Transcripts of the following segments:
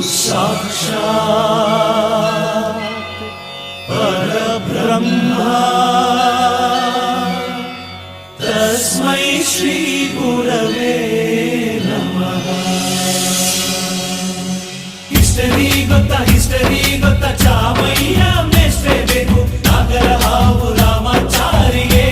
साक्षात् परब्रह्मा तस्मै श्री गुरवे नमः। हिस्टरी ಗೊತ್ತಾ ಚಾಮಯ್ಯ ಮೇಷ್ಟ್ರೆ ಬೇಕು ನಾಗರ ಹಾವು ರಾಮಾಚಾರಿಗೆ.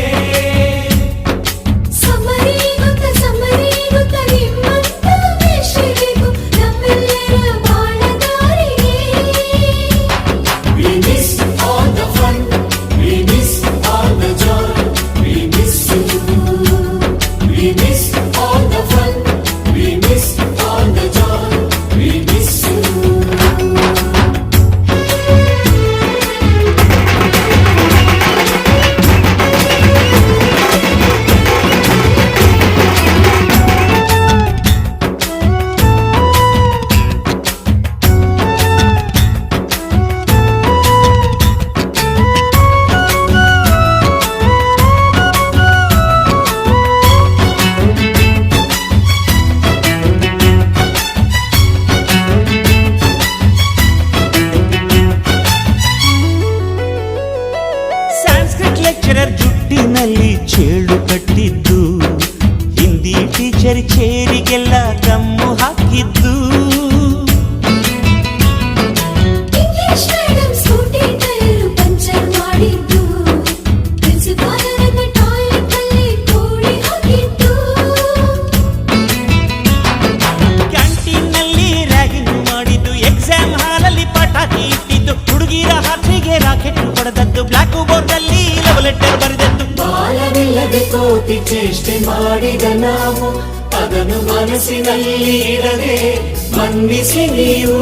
ಜುಟ್ಟಿನಲ್ಲಿ ಚೇಳು ಕಟ್ಟಿದ್ದು, ಹಿಂದಿ ಟೀಚರ್ ಚೇರಿಗೆಲ್ಲ ಗಮ್ಮು ಹಾಕಿದ್ದು, ಕ್ಯಾಂಟೀನ್ನಲ್ಲಿ ರ್ಯಾಗಿಂಗ್ ಮಾಡಿದ್ದು, ಎಕ್ಸಾಮ್ ಹಾಲಲ್ಲಿ ಪಟಾಕಿ ಇಟ್ಟಿದ್ದು, ಹುಡುಗಿರ ಹಾಸಿಗೆ ರಾಕೆಟ್ ಹೊಡೆದದ್ದು, ಬ್ಲಾಕ್ ಬೋರ್ಡ್ ಅಲ್ಲಿ ಲವ್ ಲೆಟರ್ ಬರೆದದ್ದು. ಬಾಲವಿಲ್ಲದೆ ಕೋಟಿ ಚೇಷ್ಟೆ ಮಾಡಿದ ನಾವು ಅದನ್ನು ಮನಸ್ಸಿನಲ್ಲಿ ಇಡದೆ ಮನ್ನಿಸಿ ನೀವು.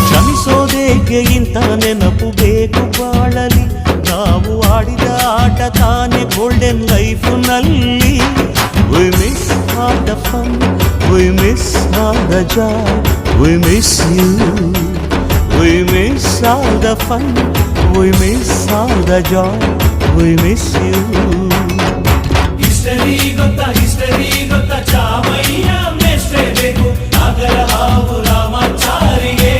ಕ್ಷಮಿಸೋದೇಕೆ ಇಂಥ ನೆನಪು ಬೇಕು ಬಾಳಲಿ, ನಾವು ಆಡಿದ ಆಟ ತಾನೆ golden ಲೈಫ್ನಲ್ಲಿ. We miss all the fun, we miss all the joy, we miss you. We miss all the fun, we miss all the joy, we miss you. History ಗೊತ್ತಾ ಚಾಮಯ್ಯ ಮೇಷ್ಟ್ರೆ ಬೇಕು ನಾಗರ ಹಾವು ರಾಮಾಚಾರಿಗೆ.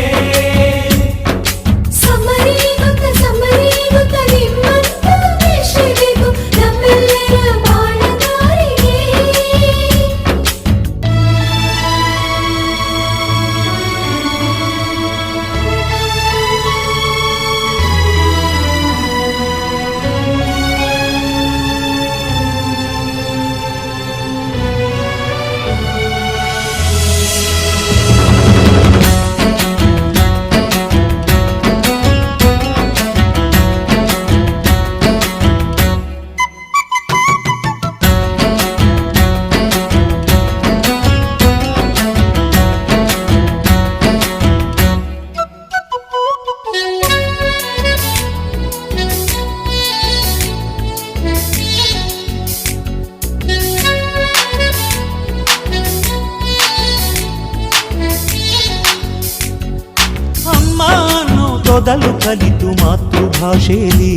ಮೊದಲು ಕಲಿತು ಮಾತೃಭಾಷೆಯಲ್ಲಿ,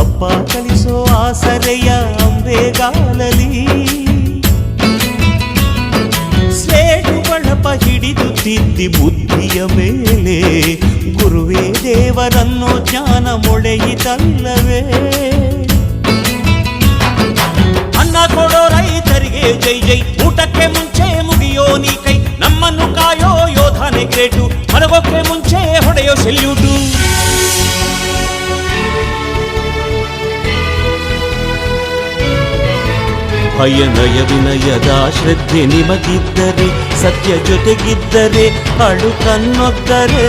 ಅಪ್ಪ ಕಲಿಸೋ ಆಸರೆಯ ಅಂಬೆಗಾಲಲಿ, ಸ್ಲೇಟು ಬಳಪ ಹಿಡಿದು ತಿದ್ದಿ ಬುದ್ಧಿಯ ಮೇಲೆ, ಗುರುವೇ ದೇವರನ್ನೋ ಜ್ಞಾನ ಮೊಳೆಯಿತಲ್ಲವೇ. ಅನ್ನ ಕೊಡೋ ರೈತರಿಗೆ ಜೈ ಜೈ, ಊಟಕ್ಕೆ ಮುಂಚೆ ಮುಗಿಯೋ ನೀ ಕೈ, ನಮ್ಮನ್ನು ಕಾಯೋ ಯೋಧನೆ ಗ್ರೇಟು, ಮಲಗೋಕೆ ಮುಂಚೆ ಹೊಡೆಯೋ ಸೆಲ್ಯೂಟು. ಭಯನಯ ವಿನಯದ ಶ್ರದ್ಧೆ ನಿಮಗಿದ್ದರೆ, ಸತ್ಯ ಜೊತೆಗಿದ್ದರೆ, ಅಳುಕನ್ನೊದ್ದರೆ,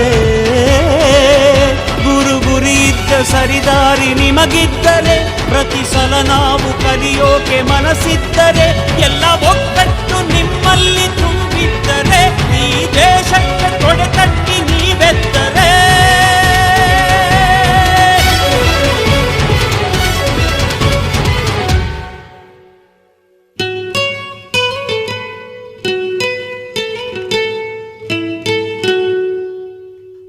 ಗುರಿ ಇದ್ದ ಸರಿದಾರಿ ನಿಮಗಿದ್ದರೆ, ಪ್ರತಿ ಸಲ ನಾವು ಕಲಿಯೋಕೆ ಮನಸ್ಸಿದ್ದರೆ, ಎಲ್ಲ ಒಗ್ಗಟ್ಟು ನಿಮ್ಮಲ್ಲಿ ತುಂಬಿದ್ದರೆ, ಈ ದೇಶಕ್ಕೆ ತೊಡೆ ತಟ್ಟಿ ನೀವೆದ್ದರೆ.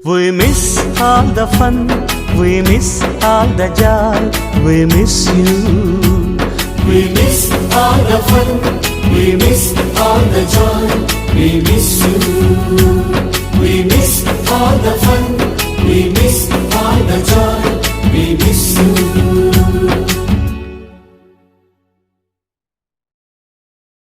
We miss all the fun, We miss all the joy, we miss you. We miss all the fun, we miss all the joy, we miss you. We miss all the fun, we miss all the joy, we miss you.